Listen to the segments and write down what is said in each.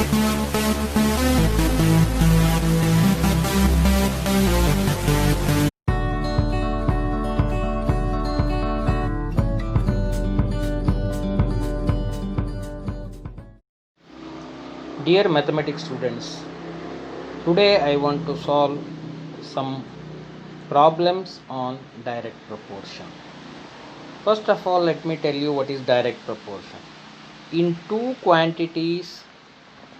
Dear mathematics students, today I want to solve some problems on direct proportion. First of all, let me tell you what is direct proportion. In two quantities,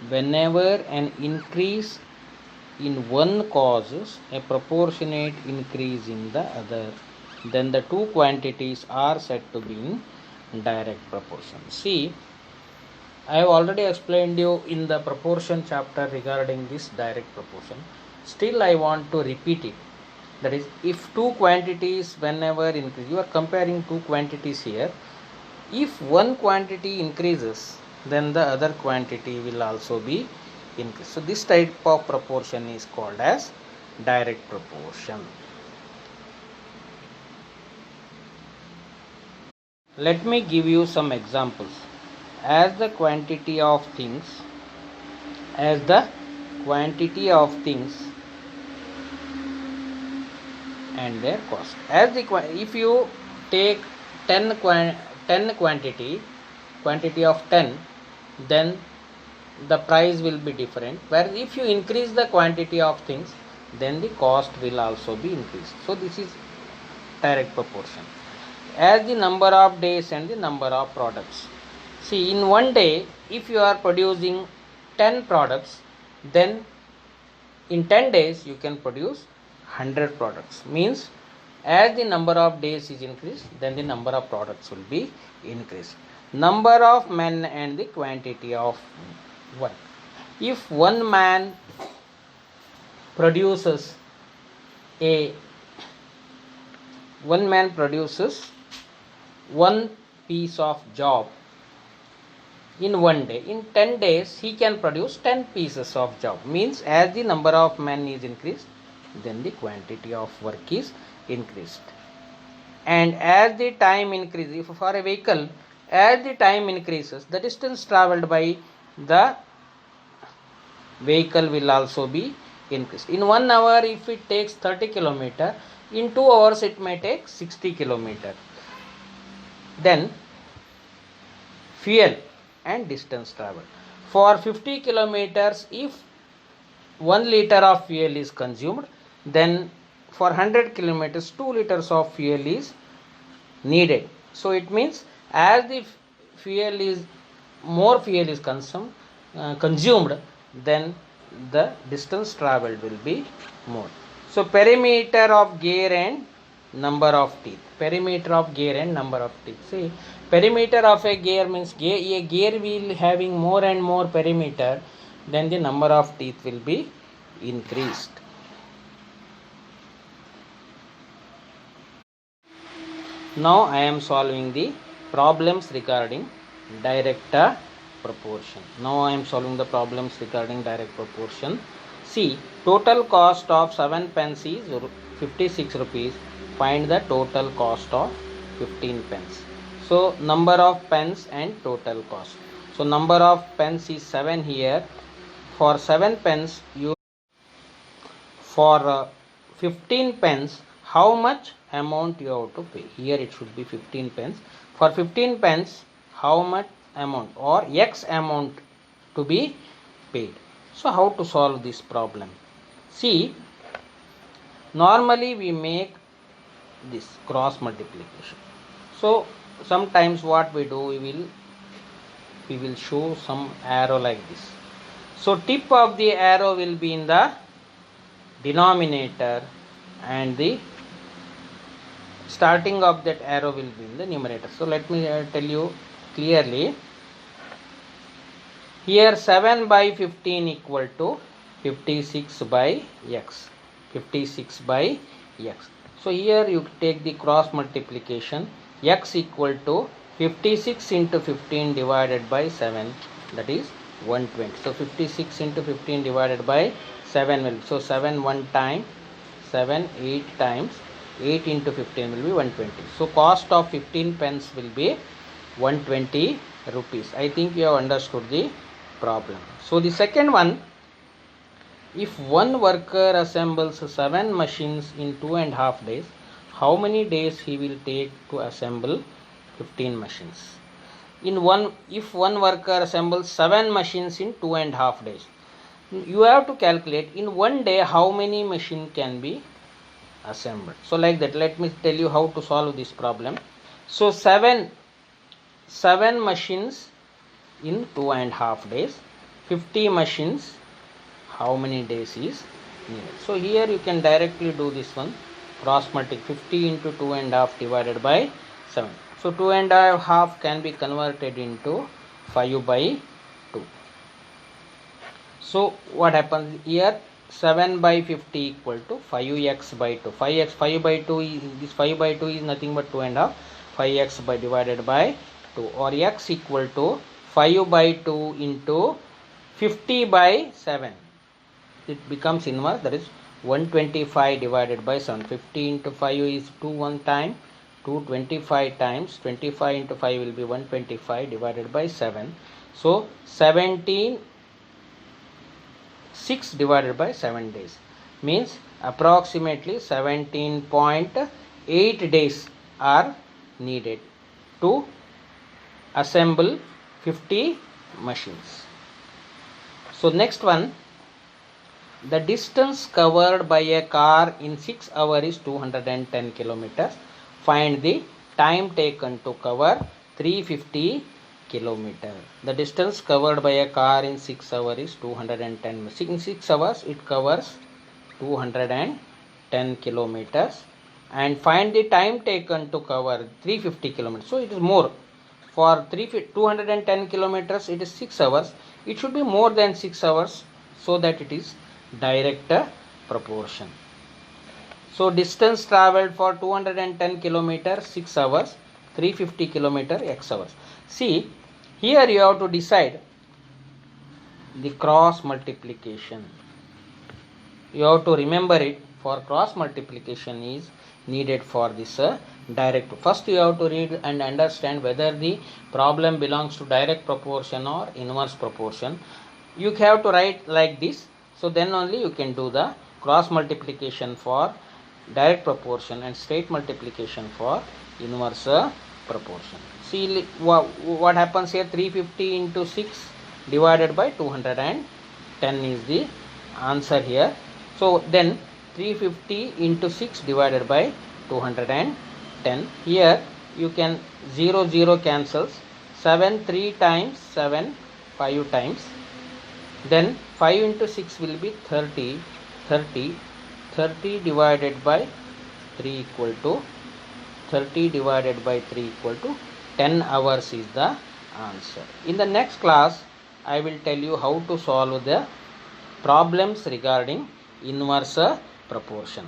whenever an increase in one causes a proportionate increase in the other, then the two quantities are said to be in direct proportion. See, I have already explained you in the proportion chapter regarding this direct proportion. Still I want to repeat it. That is, if two quantities whenever increase, you are comparing two quantities here. If one quantity increases, then the other quantity will also be increased. So this type of proportion is called as direct proportion. Let me give you some examples. As the quantity of things and their cost. If you take 10 quantity of 10, then the price will be different. Whereas if you increase the quantity of things, then the cost will also be increased. So this is direct proportion. As the number of days and the number of products. See, in one day, if you are producing 10 products, then in 10 days you can produce 100 products. Means, as the number of days is increased, then the number of products will be increased. Number of men and the quantity of work. If one man produces one piece of job in one day, in 10 days he can produce 10 pieces of job. Means, as the number of men is increased, then the quantity of work is increased. And as the time increases, if for a vehicle, as the time increases, the distance travelled by the vehicle will also be increased. In 1 hour, if it takes 30 km, in 2 hours it may take 60 km. Then fuel and distance travel. For 50 kilometers, if 1 liter of fuel is consumed, then for 100 kilometers 2 liters of fuel is needed. So it means, as the more fuel is consumed, then the distance traveled will be more. So perimeter of gear and number of teeth. See, perimeter of a gear means a gear will having more and more perimeter, then the number of teeth will be increased. Now I am solving the problems regarding direct proportion. See, total cost of 7 pence is 56 rupees. Find the total cost of 15 pence. So number of pence and total cost. So number of pence is 7 here. For 7 pence, for 15 pence, how much amount you have to pay? Here it should be 15 pence. For 15 pence, how much amount or X amount to be paid? So how to solve this problem? See, normally we make this cross multiplication. So sometimes what we do, we will show some arrow like this. So tip of the arrow will be in the denominator and the starting of that arrow will be in the numerator. So let me tell you clearly. Here 7 by 15 equal to 56 by x. So here you take the cross multiplication. X equal to 56 into 15 divided by 7, that is 120. So 56 into 15 divided by 7 will, so 7 1 time, 7 8 times, 8 into 15 will be 120. So cost of 15 pence will be 120 rupees. I think you have understood the problem. So the second one, if one worker assembles 7 machines in 2.5 days, how many days he will take to assemble 15 machines? If one worker assembles 7 machines in 2.5 days, you have to calculate in one day how many machines can be assembled. So like that, let me tell you how to solve this problem. So 7 machines in 2.5 days, 50 machines, how many days is needed? So here you can directly do this one, cross multiply 50 into 2.5 divided by 7. So 2.5 can be converted into 5 by 2. So what happens here? 7 by 50 equal to 5x by 2. 5 by 2 is, this 5 by 2 is nothing but 2.5. 5x by divided by 2, or x equal to 5 by 2 into 50 by 7. It becomes inverse, that is 125 divided by 7. 50 into 5 is 2 one time, 225 times 25 into 5 will be 125 divided by 7. So 6 divided by 7 days means approximately 17.8 days are needed to assemble 50 machines. So next one, the distance covered by a car in 6 hours is 210 kilometers. Find the time taken to cover 350 kilometers. The distance covered by a car in 6 hours is 210. In 6 hours it covers 210 kilometers. And find the time taken to cover 350 kilometers. So it is more. For 210 kilometers it is 6 hours. It should be more than 6 hours so that it is direct proportion. So distance traveled for 210 kilometers 6 hours, 350 kilometers x hours. See, here you have to decide the cross multiplication. You have to remember it. For cross multiplication is needed for this direct. First you have to read and understand whether the problem belongs to direct proportion or inverse proportion. You have to write like this. So then only you can do the cross multiplication for direct proportion and straight multiplication for inverse proportion. See what happens here, 350 into 6 divided by 210 is the answer here. So then 350 into 6 divided by 210. Here you can 0 cancels, 7 3 times, 7 5 times. Then 5 into 6 will be 30 divided by 3 equal to 10 hours is the answer. In the next class I will tell you how to solve the problems regarding inverse proportion.